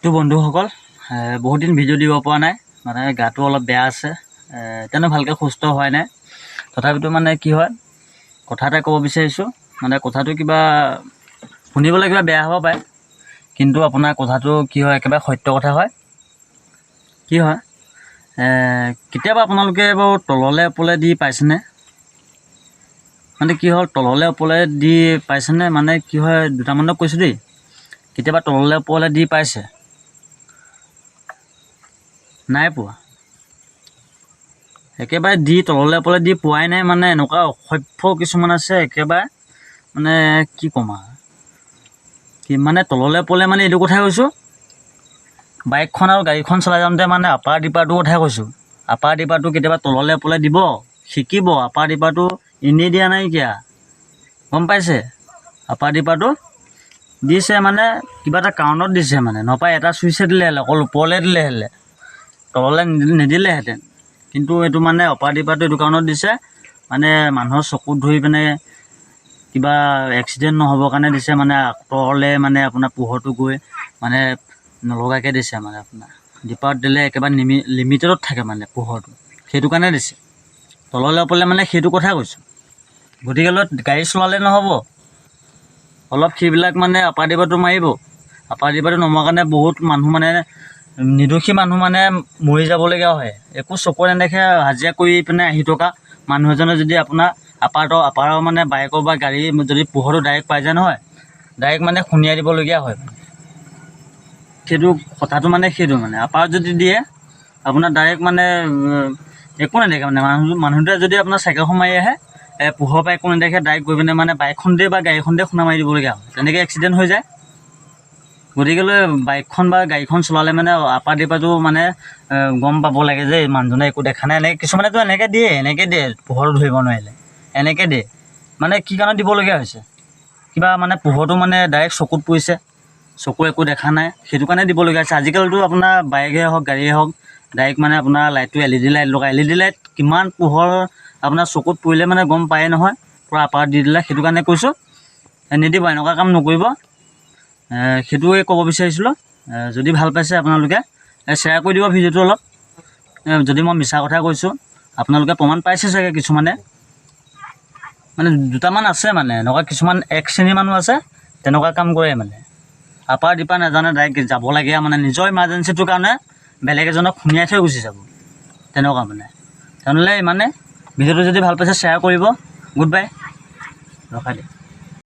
তো বন্ধুসকল বহুত দিন ভিডিঅ' দিব পৰা নাই, মানে গাটো অলপ বেয়া আছে, তেনে ভালকৈ সুস্থ হোৱাই নাই। তথাপিতো মানে কি হয়, কথা এটা ক'ব বিচাৰিছোঁ। মানে কথাটো কিবা শুনিবলৈ কিবা বেয়া হ'ব পাৰে, কিন্তু আপোনাৰ কথাটো কি হয় একেবাৰে সত্য কথা হয়। কি হয় কেতিয়াবা আপোনালোকে বাৰু তললৈ ওপৰলৈ দি পাইছেনে? মানে কি হ'ল তললৈ ওপৰলৈ দি পাইছেনে? মানে কি হয় দুটামানক কৈছোঁ দেই, কেতিয়াবা তললৈ ওপৰলৈ দি পাইছে? নাই পোৱা? একেবাৰে দি তললৈ ওপৰলৈ দি পোৱাই নাই? মানে এনেকুৱা অসভ্য কিছুমান আছে, একেবাৰে মানে কি ক'ম আৰু, কি মানে তললৈ ওপৰলৈ মানে এইটো কথাই কৈছোঁ, বাইকখন আৰু গাড়ীখন চলাই যাওঁতে মানে আপাৰ ডিপাৰটোৰ কথাই কৈছোঁ। আপাৰ ডিপাৰটো কেতিয়াবা তললৈ ওপৰলৈ দিব, শিকিব। আপাৰ ডিপাৰটো এনেই দিয়া নাইকিয়া, গম পাইছে? আপাৰ ডিপাৰটো দিছে মানে কিবা এটা কাৰণত দিছে, মানে নপায় এটা চুইচে দিলেহেঁতেন, অকল ওপৰলৈ দিলেহেঁতেন, তললৈ নিদিলেহেঁতেন। কিন্তু এইটো মানে আপাৰ ডিপাৰটো এইটো কাৰণত দিছে, মানে মানুহৰ চকুত ধৰি পিনে কিবা এক্সিডেণ্ট নহ'বৰ কাৰণে দিছে। মানে আঁতৰলৈ মানে আপোনাৰ পোহৰটো গৈ মানে নলগাকৈ দিছে। মানে আপোনাৰ ডিপাৰত দিলে একেবাৰে লিমিটেডত থাকে মানে পোহৰটো, সেইটো কাৰণে দিছে তললৈ ওপৰলৈ, মানে সেইটো কথা কৈছোঁ। গতিকে গাড়ী চলালে নহ'ব, অলপ সেইবিলাক মানে আপাৰ ডিপাৰটো মাৰিব। আপাৰ ডিপাৰটো নমৰাৰ কাৰণে বহুত মানুহ মানে নিৰ্দোষী মানুহ মানে মৰি যাবলগীয়া হয়। একো চকুৰে নেদেখে হাজিৰা কৰি পিনে আহি থকা মানুহ এজনে যদি আপোনাৰ আপাৰৰ মানে বাইকৰ বা গাড়ী যদি পোহৰটো ডাইৰেক্ট পাই যায় নহয়, ডাইৰেক্ট মানে খুন্দিয়াই দিবলগীয়া হয়। সেইটো কথাটো মানে সেইটো মানে আপাৰত যদি দিয়ে আপোনাৰ ডাইৰেক্ট মানে একো নেদেখে। মানে মানুহটোৱে যদি আপোনাৰ চাইকেলখন মাৰি আহে, পোহৰ পৰা একো নেদেখে, ডাইৰেক্ট গৈ পিনে মানে বাইকখন দিয়ে বা গাড়ীখন দিয়ে খুন্দা মাৰি দিবলগীয়া হয়। তেনেকৈ এক্সিডেণ্ট হৈ যায়। গতিকেলৈ বাইকখন বা গাড়ীখন চলালে মানে আপাৰ ডিপাৰটো মানে গম পাব লাগে যে মানুহজনে একো দেখা নাই। এনেকৈ কিছুমানেতো এনেকৈ দিয়ে পোহৰটো ধৰিব নোৱাৰিলে, এনেকৈ দিয়ে। মানে কি কাৰণত দিবলগীয়া হৈছে, কিবা মানে পোহৰটো মানে ডাইৰেক্ট চকুত পৰিছে, চকু একো দেখা নাই, সেইটো কাৰণে দিবলগীয়া হৈছে। আজিকালিতো আপোনাৰ বাইকেই হওক গাড়ীয়ে হওক, ডাইৰেক্ট মানে আপোনাৰ লাইটটো LED লাইট লগায়। LED লাইট কিমান পোহৰ আপোনাৰ চকুত পৰিলে মানে গম পায়ে নহয়, পূৰা আপাৰত দি দিলে। সেইটো কাৰণে কৈছোঁ নিদিব, এনেকুৱা কাম নকৰিব। সেইটোৱে ক'ব বিচাৰিছিলোঁ। যদি ভাল পাইছে আপোনালোকে শ্বেয়াৰ কৰি দিব ভিডিঅ'টো অলপ। যদি মই মিছা কথা কৈছোঁ, আপোনালোকে প্ৰমাণ পাইছে চাগে। কিছুমানে মানে দুটামান আছে, মানে এনেকুৱা কিছুমান এক শ্ৰেণীৰ মানুহ আছে, তেনেকুৱা কাম কৰে। মানে আপাৰ ডিপাৰ নাজানে, ডাইৰেক্ট যাব লাগে, মানে নিজৰ ইমাৰ্জেঞ্চিটোৰ কাৰণে বেলেগ এজনক খুন্দিয়াই থৈ গুচি যাব, তেনেকুৱা মানে। তেনেহ'লে মানে ভিডিঅ'টো যদি ভাল পাইছে শ্বেয়াৰ কৰিব। গুড বাই, ৰখাই দিয়ক।